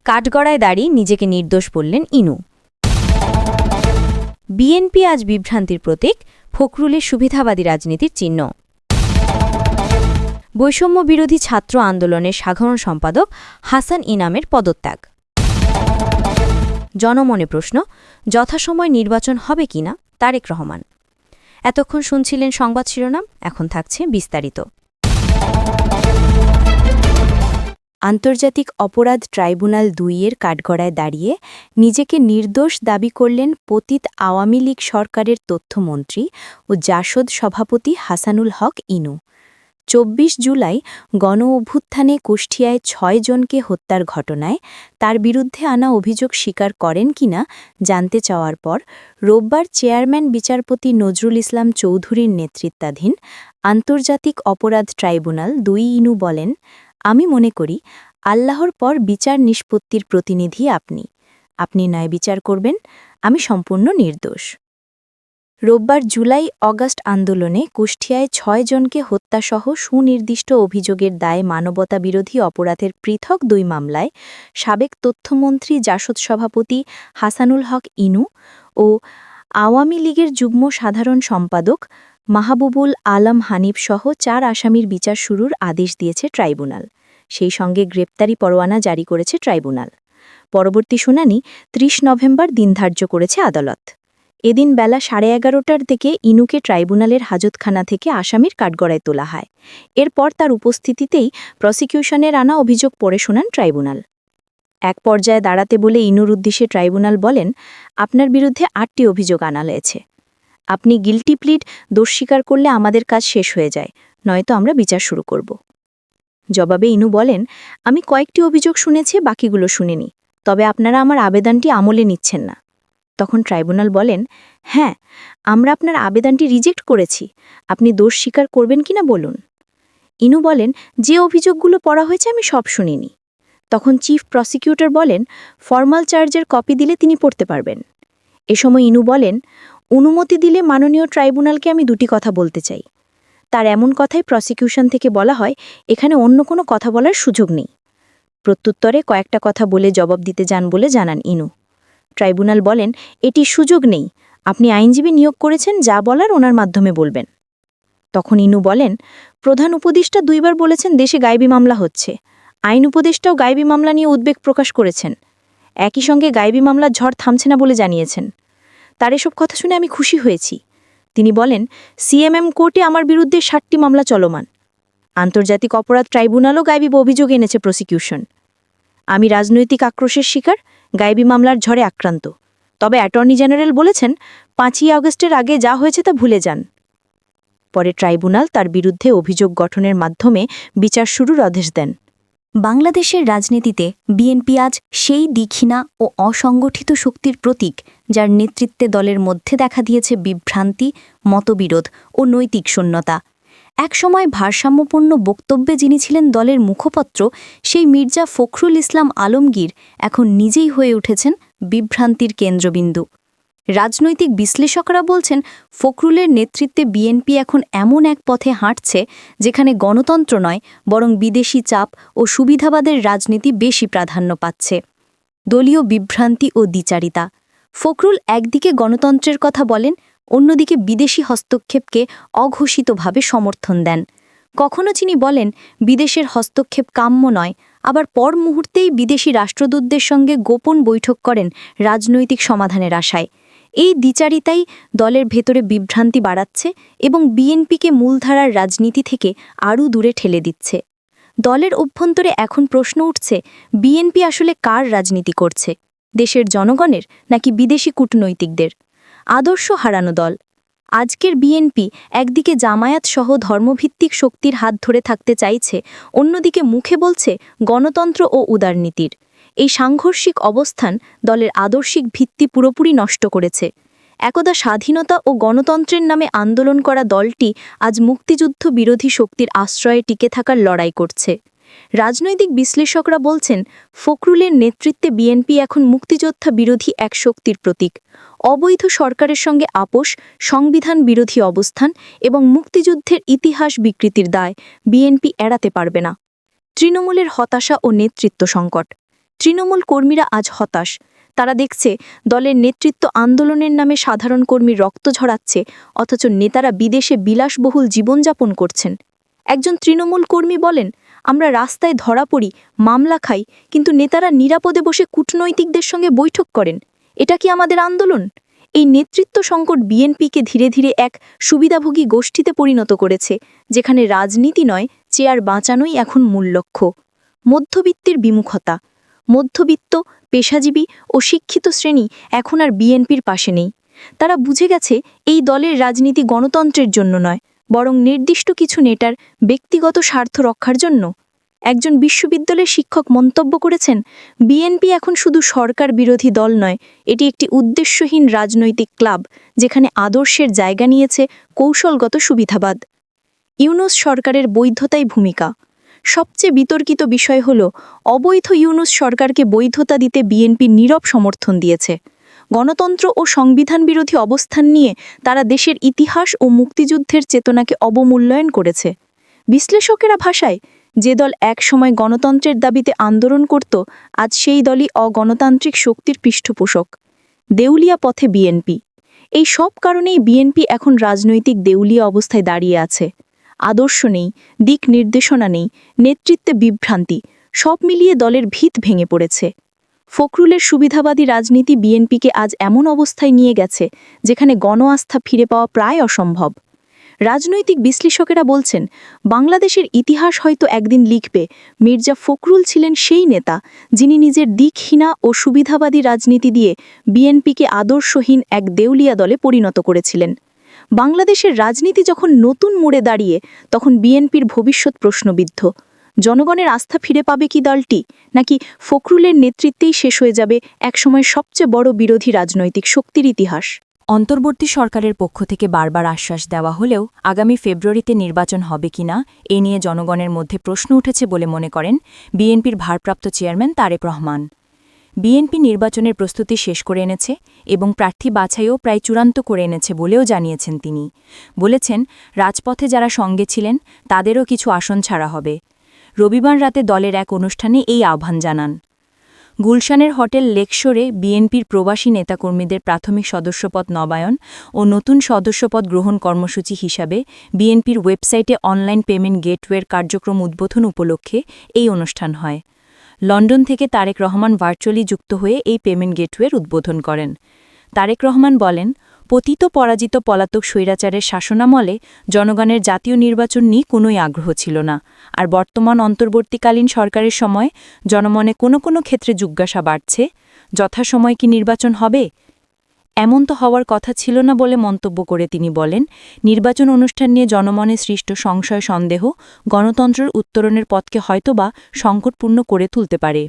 কাঠগড়ায় দাঁড়িয়ে নিজেকে নির্দোষ বললেন ইনু। বিএনপি আজ বিভ্রান্তির প্রতীক, ফখরুলের সুবিধাবাদী রাজনীতির চিহ্ন। বৈষম্য বিরোধী ছাত্র আন্দোলনের সাধারণ সম্পাদক হাসান ইনামের পদত্যাগ। জনমনে প্রশ্ন, যথাসময় নির্বাচন হবে কিনা? তারেক রহমান। এতক্ষণ শুনছিলেন সংবাদ শিরোনাম, এখন থাকছে বিস্তারিত। আন্তর্জাতিক অপরাধ ট্রাইব্যুনাল ২-এর কাঠগড়ায় দাঁড়িয়ে নিজেকে নির্দোষ দাবি করলেন পতিত আওয়ামী লীগ সরকারের তথ্যমন্ত্রী ও জাসদ সভাপতি হাসানুল হক ইনু। ২৪ জুলাই গণ অভ্যুত্থানে কুষ্টিয়ায় ৬ জনকে হত্যার ঘটনায় তার বিরুদ্ধে আনা অভিযোগ স্বীকার করেন কিনা জানতে চাওয়ার পর রোববার চেয়ারম্যান বিচারপতি নজরুল ইসলাম চৌধুরীর নেতৃত্বাধীন আন্তর্জাতিক অপরাধ ট্রাইব্যুনাল ২ ইনু বলেন, আমি মনে করি আল্লাহর পর বিচার নিষ্পত্তির প্রতিনিধি আপনি ন্যায় বিচার করবেন, আমি সম্পূর্ণ নির্দোষ। রোববার জুলাই অগাস্ট আন্দোলনে কুষ্টিয়ায় ৬ জনকে হত্যাসহ সুনির্দিষ্ট অভিযোগের দায়ে মানবতাবিরোধী অপরাধের পৃথক ২ মামলায় সাবেক তথ্যমন্ত্রী জাসদ সভাপতি হাসানুল হক ইনু ও আওয়ামী লীগের যুগ্ম সাধারণ সম্পাদক মাহবুবুল আলম হানিফ সহ ৪ আসামির বিচার শুরুর আদেশ দিয়েছে ট্রাইব্যুনাল। সেই সঙ্গে গ্রেপ্তারি পরোয়ানা জারি করেছে ট্রাইব্যুনাল। পরবর্তী শুনানি ৩০ নভেম্বর দিন ধার্য করেছে আদালত। এদিন বেলা 11:30টার দিকে ইনুকে ট্রাইব্যুনালের হাজতখানা থেকে আসামির কাঠগড়ায় তোলা হয়। এরপর তার উপস্থিতিতেই প্রসিকিউশনের আনা অভিযোগ পড়ে শোনান ট্রাইব্যুনাল। এক পর্যায়ে দাঁড়াতে বলে ইনুর উদ্দেশ্যে ট্রাইব্যুনাল বলেন, আপনার বিরুদ্ধে ৮টি অভিযোগ আনা হয়েছে। আপনি গিল্টি প্লিড দোষ স্বীকার করলে আমাদের কাজ শেষ হয়ে যায়, নয়তো আমরা বিচার শুরু করব। জবাবে ইনু বলেন, আমি কয়েকটি অভিযোগ শুনেছি, বাকিগুলো শুনিনি, তবে আপনারা আমার আবেদনটি আমলে নিচ্ছেন না। তখন ট্রাইব্যুনাল বলেন, হ্যাঁ, আমরা আপনার আবেদনটি রিজেক্ট করেছি, আপনি দোষ স্বীকার করবেন কিনা বলুন। ইনু বলেন, যে অভিযোগগুলো পড়া হয়েছে আমি সব শুনিনি। তখন চিফ প্রসিকিউটর বলেন, ফরমাল চার্জের কপি দিলে তিনি পড়তে পারবেন। এ সময় ইনু বলেন, অনুমতি দিলে মাননীয় ট্রাইব্যুনালকে আমি 2টি কথা বলতে চাই। তার এমন কথাই প্রসিকিউশন থেকে বলা হয়, এখানে অন্য কোনো কথা বলার সুযোগ নেই। প্রত্যুত্তরে কয়েকটা কথা বলে জবাব দিতে যান বলে জানান ইনু। ট্রাইব্যুনাল বলেন, এটি সুযোগ নেই, আপনি আইনজীবী নিয়োগ করেছেন, যা বলার ওনার মাধ্যমে বলবেন। তখন ইনু বলেন, প্রধান উপদেষ্টা 2বার বলেছেন দেশে গায়েবী মামলা হচ্ছে, আইন উপদেষ্টাও গায়েবী মামলা নিয়ে উদ্বেগ প্রকাশ করেছেন, একই সঙ্গে গায়েবী মামলার ঝড় থামছে না বলে জানিয়েছেন। তার এসব কথা শুনে আমি খুশি হয়েছি। তিনি বলেন, সিএমএম কোর্টে আমার বিরুদ্ধে 7টি মামলা চলমান। আন্তর্জাতিক অপরাধ ট্রাইব্যুনালও গায়েবী অভিযোগ এনেছে প্রসিকিউশন। আমি রাজনৈতিক আক্রোশের শিকার, গায়েবী মামলার ঝড়ে আক্রান্ত। তবে অ্যাটর্নি জেনারেল বলেছেন, 5ই আগস্টের আগে যা হয়েছে তা ভুলে যান। পরে ট্রাইব্যুনাল তার বিরুদ্ধে অভিযোগ গঠনের মাধ্যমে বিচার শুরুর আদেশ দেন। বাংলাদেশের রাজনীতিতে বিএনপি আজ সেই দ্বিখীনা ও অসংগঠিত শক্তির প্রতীক, যার নেতৃত্বে দলের মধ্যে দেখা দিয়েছে বিভ্রান্তি, মতবিরোধ ও নৈতিক শূন্যতা। একসময় ভারসাম্যপূর্ণ বক্তব্যে যিনি ছিলেন দলের মুখপত্র, সেই মির্জা ফখরুল ইসলাম আলমগীর এখন নিজেই হয়ে উঠেছেন বিভ্রান্তির কেন্দ্রবিন্দু। রাজনৈতিক বিশ্লেষকরা বলছেন, ফখরুলের নেতৃত্বে বিএনপি এখন এমন এক পথে হাঁটছে যেখানে গণতন্ত্র নয়, বরং বিদেশি চাপ ও সুবিধাবাদের রাজনীতি বেশি প্রাধান্য পাচ্ছে। দলীয় বিভ্রান্তি ও দ্বিচারিতা। ফখরুল একদিকে গণতন্ত্রের কথা বলেন, অন্যদিকে বিদেশি হস্তক্ষেপকে অঘোষিতভাবে সমর্থন দেন। কখনো তিনি বলেন বিদেশের হস্তক্ষেপ কাম্য নয়, আবার পর মুহূর্তেই বিদেশি রাষ্ট্রদূতদের সঙ্গে গোপন বৈঠক করেন রাজনৈতিক সমাধানের আশায়। এই দ্বিচারিতাই দলের ভেতরে বিভ্রান্তি বাড়াচ্ছে এবং বিএনপিকে মূলধারার রাজনীতি থেকে আরও দূরে ঠেলে দিচ্ছে। দলের অভ্যন্তরে এখন প্রশ্ন উঠছে, বিএনপি আসলে কার রাজনীতি করছে? দেশের জনগণের নাকি বিদেশি কূটনৈতিকদের? আদর্শ হারানো দল। আজকের বিএনপি একদিকে জামায়াত সহ ধর্মভিত্তিক শক্তির হাত ধরে থাকতে চাইছে, অন্যদিকে মুখে বলছে গণতন্ত্র ও উদারনীতির। এই সাংঘর্ষিক অবস্থান দলের আদর্শিক ভিত্তি পুরোপুরি নষ্ট করেছে। একদা স্বাধীনতা ও গণতন্ত্রের নামে আন্দোলন করা দলটি আজ মুক্তিযুদ্ধ বিরোধী শক্তির আশ্রয়ে টিকে থাকার লড়াই করছে। রাজনৈতিক বিশ্লেষকরা বলছেন, ফখরুলের নেতৃত্বে বিএনপি এখন মুক্তিযোদ্ধা বিরোধী এক শক্তির প্রতীক। অবৈধ সরকারের সঙ্গে আপোষ, সংবিধান বিরোধী অবস্থান এবং মুক্তিযুদ্ধের ইতিহাস বিকৃতির দায় বিএনপি এড়াতে পারবে না। তৃণমূলের হতাশা ও নেতৃত্ব সংকট। তৃণমূল কর্মীরা আজ হতাশ। তারা দেখছে দলের নেতৃত্ব আন্দোলনের নামে সাধারণ কর্মীর রক্ত ঝরাচ্ছে, অথচ নেতারা বিদেশে বিলাসবহুল জীবনযাপন করছেন। একজন তৃণমূল কর্মী বলেন, আমরা রাস্তায় ধরা পড়ি, মামলা খাই, কিন্তু নেতারা নিরাপদে বসে কূটনৈতিকদের সঙ্গে বৈঠক করেন। এটা কি আমাদের আন্দোলন? এই নেতৃত্ব সংকট বিএনপিকে ধীরে ধীরে এক সুবিধাভোগী গোষ্ঠীতে পরিণত করেছে, যেখানে রাজনীতি নয়, চেয়ার বাঁচানোই এখন মূল লক্ষ্য। মধ্যবিত্তের বিমুখতা। মধ্যবিত্ত, পেশাজীবী ও শিক্ষিত শ্রেণী এখন আর বিএনপির পাশে নেই। তারা বুঝে গেছে এই দলের রাজনীতি গণতন্ত্রের জন্য নয়, বরং নির্দিষ্ট কিছু নেতার ব্যক্তিগত স্বার্থ রক্ষার জন্য। একজন বিশ্ববিদ্যালয়ের শিক্ষক মন্তব্য করেছেন, বিএনপি এখন শুধু সরকার বিরোধী দল নয়, এটি একটি উদ্দেশ্যহীন রাজনৈতিক ক্লাব, যেখানে আদর্শের জায়গা নিয়েছে কৌশলগত সুবিধাবাদ। ইউনূস সরকারের বৈধতায় ভূমিকা। সবচেয়ে বিতর্কিত বিষয় হল, অবৈধ ইউনূস সরকারকে বৈধতা দিতে বিএনপি নীরব সমর্থন দিয়েছে। গণতন্ত্র ও সংবিধান বিরোধী অবস্থান নিয়ে তারা দেশের ইতিহাস ও মুক্তিযুদ্ধের চেতনাকে অবমূল্যায়ন করেছে। বিশ্লেষকেরা ভাষায়, যে দল এক সময় গণতন্ত্রের দাবিতে আন্দোলন করত, আজ সেই দলই অগণতান্ত্রিক শক্তির পৃষ্ঠপোষক। দেউলিয়া পথে বিএনপি। এই সব কারণেই বিএনপি এখন রাজনৈতিক দেউলিয়া অবস্থায় দাঁড়িয়ে আছে। আদর্শ নেই, দিক নির্দেশনা নেই, নেতৃত্বে বিভ্রান্তি, সব মিলিয়ে দলের ভিত ভেঙে পড়েছে। ফখরুলের সুবিধাবাদী রাজনীতি বিএনপিকে আজ এমন অবস্থায় নিয়ে গেছে, যেখানে গণ আস্থা ফিরে পাওয়া প্রায় অসম্ভব। রাজনৈতিক বিশ্লেষকেরা বলছেন, বাংলাদেশের ইতিহাস হয়তো একদিন লিখবে, মির্জা ফখরুল ছিলেন সেই নেতা যিনি নিজের দিকহীনা ও সুবিধাবাদী রাজনীতি দিয়ে বিএনপিকে আদর্শহীন এক দেউলিয়া দলে পরিণত করেছিলেন। বাংলাদেশের রাজনীতি যখন নতুন মোড়ে দাঁড়িয়ে, তখন বিএনপির ভবিষ্যৎ প্রশ্নবিদ্ধ। জনগণের আস্থা ফিরে পাবে কি দলটি, নাকি ফখরুলের নেতৃত্বেই শেষ হয়ে যাবে একসময় সবচেয়ে বড় বিরোধী রাজনৈতিক শক্তির ইতিহাস? অন্তর্বর্তী সরকারের পক্ষ থেকে বারবার আশ্বাস দেওয়া হলেও আগামী ফেব্রুয়ারিতে নির্বাচন হবে কিনা এ নিয়ে জনগণের মধ্যে প্রশ্ন উঠেছে বলে মনে করেন বিএনপির ভারপ্রাপ্ত চেয়ারম্যান তারেক রহমান। বিএনপি নির্বাচনের প্রস্তুতি শেষ করে এনেছে এবং প্রার্থী বাছাইও প্রায় চূড়ান্ত করে এনেছে বলেও জানিয়েছেন তিনি। বলেছেন, রাজপথে যারা সঙ্গে ছিলেন তাদেরও কিছু আসন ছাড়া হবে। রবিবার রাতে দলের এক অনুষ্ঠানে এই আহ্বান জানান। গুলশানের হোটেল লেকশোরে বিএনপির প্রবাসী নেতাকর্মীদের প্রাথমিক সদস্যপদ নবায়ন ও নতুন সদস্যপদ গ্রহণ কর্মসূচি হিসাবে বিএনপির ওয়েবসাইটে অনলাইন পেমেন্ট গেটওয়ের কার্যক্রম উদ্বোধন উপলক্ষে এই অনুষ্ঠান হয়। লন্ডন থেকে তারেক রহমান ভার্চুয়ালি যুক্ত হয়ে এই পেমেন্ট গেটওয়ের উদ্বোধন করেন। তারেক রহমান বলেন, পতিত পরাজিত পলাতক স্বৈরাচারের শাসনামলে জনগণের জাতীয় নির্বাচন নিয়ে কোনোই আগ্রহ ছিল না, আর বর্তমান অন্তর্বর্তীকালীন সরকারের সময় জনমনে কোনো কোনো ক্ষেত্রে জিজ্ঞাসা বাড়ছে, যথাসময় কি নির্বাচন হবে? এমন তো হওয়ার কথা ছিল না বলে মন্তব্য করে তিনি বলেন, নির্বাচন অনুষ্ঠান নিয়ে জনমনে সৃষ্ট সংশয় সন্দেহ গণতন্ত্রের উত্তরণের পথকে হয়তোবা সংকটপূর্ণ করে তুলতে পারে।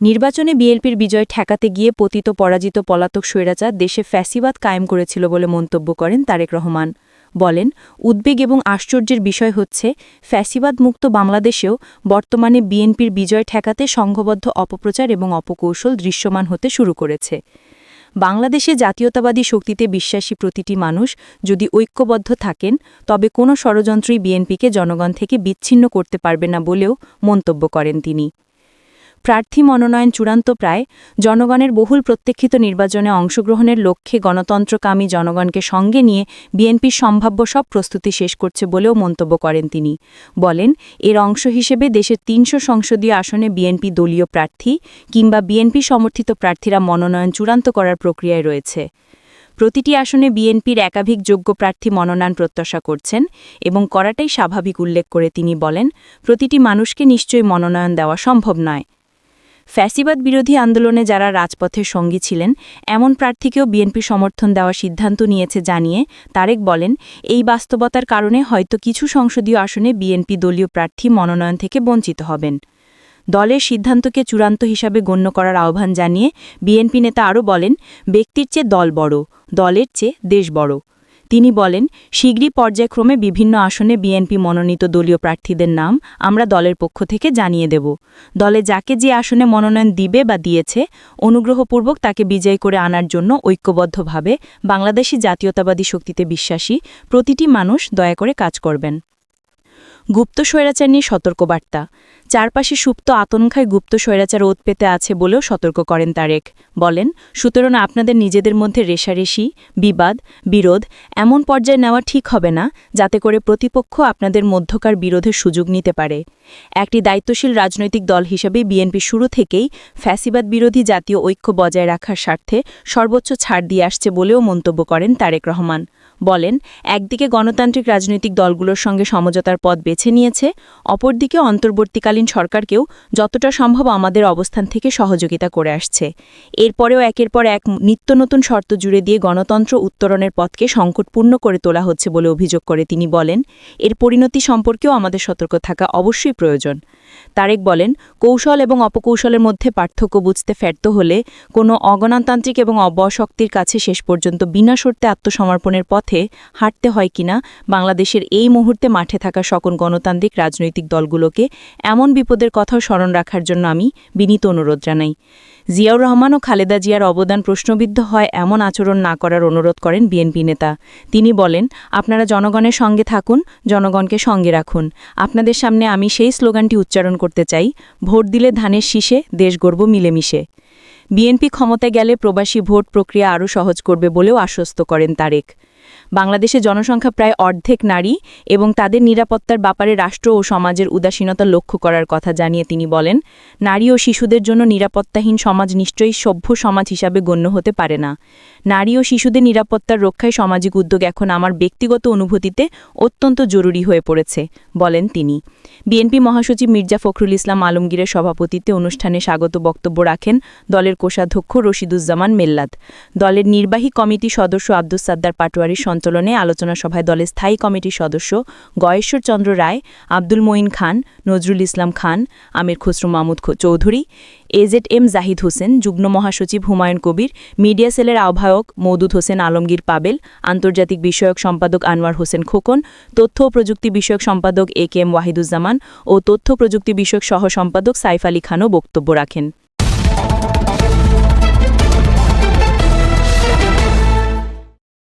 নির্বাচনে বিএনপির বিজয় ঠেকাতে গিয়ে পতিত পরাজিত পলাতক স্বৈরাচার দেশে ফ্যাসিবাদ কায়েম করেছিল বলে মন্তব্য করেন তারেক রহমান। বলেন, উদ্বেগ এবং আশ্চর্যের বিষয় হচ্ছে, ফ্যাসিবাদ মুক্ত বাংলাদেশেও বর্তমানে বিএনপির বিজয় ঠেকাতে সংঘবদ্ধ অপপ্রচার এবং অপকৌশল দৃশ্যমান হতে শুরু করেছে। বাংলাদেশে জাতীয়তাবাদী শক্তিতে বিশ্বাসী প্রতিটি মানুষ যদি ঐক্যবদ্ধ থাকেন, তবে কোনো ষড়যন্ত্রই বিএনপিকে জনগণ থেকে বিচ্ছিন্ন করতে পারবে না বলেও মন্তব্য করেন তিনি। প্রার্থী মনোনয়ন চূড়ান্ত প্রায়, জনগণের বহুল প্রত্যাখ্যিত নির্বাচনে অংশগ্রহণের লক্ষ্যে গণতন্ত্রকামী জনগণকে সঙ্গে নিয়ে বিএনপির সম্ভাব্য সব প্রস্তুতি শেষ করছে বলেও মন্তব্য করেন তিনি। বলেন, এর অংশ হিসেবে দেশের ৩০০ সংসদীয় আসনে বিএনপি দলীয় প্রার্থী কিংবা বিএনপি সমর্থিত প্রার্থীরা মনোনয়ন চূড়ান্ত করার প্রক্রিয়ায় রয়েছে। প্রতিটি আসনে বিএনপির একাধিক যোগ্য প্রার্থী মনোনয়ন প্রত্যাশা করছেন এবং করাটাই স্বাভাবিক উল্লেখ করে তিনি বলেন, প্রতিটি মানুষকে নিশ্চয়ই মনোনয়ন দেওয়া সম্ভব নয়। ফ্যাসিবাদ বিরোধী আন্দোলনে যারা রাজপথের সঙ্গী ছিলেন এমন প্রার্থীকেও বিএনপি সমর্থন দেওয়ার সিদ্ধান্ত নিয়েছে জানিয়ে তারেক বলেন, এই বাস্তবতার কারণে হয়তো কিছু সংসদীয় আসনে বিএনপি দলীয় প্রার্থী মনোনয়ন থেকে বঞ্চিত হবেন। দলের সিদ্ধান্তকে চূড়ান্ত হিসাবে গণ্য করার আহ্বান জানিয়ে বিএনপি নেতা আরও বলেন, ব্যক্তির চেয়ে দল বড়, দলের চেয়ে দেশ বড়। তিনি বলেন, শীঘ্রই পর্যায়ক্রমে বিভিন্ন আসনে বিএনপি মনোনীত দলীয় প্রার্থীদের নাম আমরা দলের পক্ষ থেকে জানিয়ে দেব। দলে যাকে যে আসনে মনোনয়ন দিবে বা দিয়েছে, অনুগ্রহপূর্বক তাকে বিজয়ী করে আনার জন্য ঐক্যবদ্ধভাবে বাংলাদেশি জাতীয়তাবাদী শক্তিতে বিশ্বাসী প্রতিটি মানুষ দয়া করে কাজ করবেন। গুপ্ত স্বৈরাচার নিয়ে সতর্কবার্তা চারপাশে সুপ্ত আতঙ্কায় গুপ্ত স্বৈরাচার ওত পেতে আছে বলেও সতর্ক করেন তারেক বলেন সুতরাং আপনাদের নিজেদের মধ্যে রেষারেষি বিবাদ বিরোধ এমন পর্যায়ে নেওয়া ঠিক হবে না যাতে করে প্রতিপক্ষ আপনাদের মধ্যকার বিরোধের সুযোগ নিতে পারে একটি দায়িত্বশীল রাজনৈতিক দল হিসেবে বিএনপি শুরু থেকেই ফ্যাসিবাদ বিরোধী জাতীয় ঐক্য বজায় রাখার স্বার্থে সর্বোচ্চ ছাড় দিয়ে আসছে বলেও মন্তব্য করেন তারেক রহমান বলেন একদিকে গণতান্ত্রিক রাজনৈতিক দলগুলোর সঙ্গে সমঝোতার পথ বেছে নিয়েছে অপরদিকে অন্তর্বর্তীকালীন সরকারকেও যতটা সম্ভব আমাদের অবস্থান থেকে সহযোগিতা করে আসছে এরপরেও একের পর এক নিত্য নতুন শর্ত জুড়ে দিয়ে গণতন্ত্র উত্তরণের পথকে সংকটপূর্ণ করে তোলা হচ্ছে বলে অভিযোগ করে তিনি বলেন এর পরিণতি সম্পর্কেও আমাদের সতর্ক থাকা অবশ্যই প্রয়োজন তারেক বলেন কৌশল এবং অপকৌশলের মধ্যে পার্থক্য বুঝতে ফেরত হলে কোনো অগণতান্ত্রিক এবং অবশক্তির কাছে শেষ পর্যন্ত বিনা শর্তে আত্মসমর্পণের পথে হাঁটতে হয় কিনা বাংলাদেশের এই মুহূর্তে মাঠে থাকা সকল গণতান্ত্রিক রাজনৈতিক দলগুলোকে এমন বিপদের কথাও স্মরণ রাখার জন্য আমি বিনীত অনুরোধ জানাই জিয়াউর রহমান ও খালেদা জিয়ার অবদান প্রশ্নবিদ্ধ হয় এমন আচরণ না করার অনুরোধ করেন বিএনপি নেতা তিনি বলেন আপনারা জনগণের সঙ্গে থাকুন জনগণকে সঙ্গে রাখুন আপনাদের সামনে আমি সেই স্লোগানটি উচ্চারণ করতে চাই ভোট দিলে ধানের শীষে দেশ গড়ব মিলেমিশে বিএনপি ক্ষমতায় গেলে প্রবাসী ভোট প্রক্রিয়া আরও সহজ করবে বলেও আশ্বস্ত করেন তারেক বাংলাদেশে জনসংখ্যা প্রায় অর্ধেক নারী এবং তাদের নিরাপত্তার ব্যাপারে রাষ্ট্র ও সমাজের উদাসীনতা লক্ষ্য করার কথা জানিয়ে তিনি বলেন নারী ও শিশুদের জন্য নিরাপত্তাহীন সমাজ নিশ্চয়ই সভ্য সমাজ হিসাবে গণ্য হতে পারে না নারী ও শিশুদের নিরাপত্তার রক্ষায় সামাজিক উদ্যোগ এখন আমার ব্যক্তিগত অনুভূতিতে অত্যন্ত জরুরি হয়ে পড়েছে বলেন তিনি বিএনপি মহাসচিব মির্জা ফখরুল ইসলাম আলমগীরের সভাপতিত্বে অনুষ্ঠানে স্বাগত বক্তব্য রাখেন দলের কোষাধ্যক্ষ রশিদুজ্জামান মেল্লাত দলের নির্বাহী কমিটি সদস্য আব্দুস সাদ্দার পাটোয়ারির সঞ্চালনে আলোচনা সভায় দলের স্থায়ী কমিটির সদস্য গয়েশ্বর চন্দ্র রায় আব্দুল মঈন খান নজরুল ইসলাম খান আমির খসরু মাহমুদ চৌধুরী এজেড জাহিদ হোসেন যুগ্ম মহাসচিব হুমায়ুন কবির মিডিয়া সেলের আহ্বায়ক মওদুদ হোসেন আলমগীর পাবেল আন্তর্জাতিক বিষয়ক সম্পাদক আনোয়ার হোসেন খোকন তথ্য ও প্রযুক্তি বিষয়ক সম্পাদক এ কে এম ওয়াহিদুজ্জামান ও তথ্য প্রযুক্তি বিষয়ক সহ সম্পাদক সাইফ আলী খানও বক্তব্য রাখেন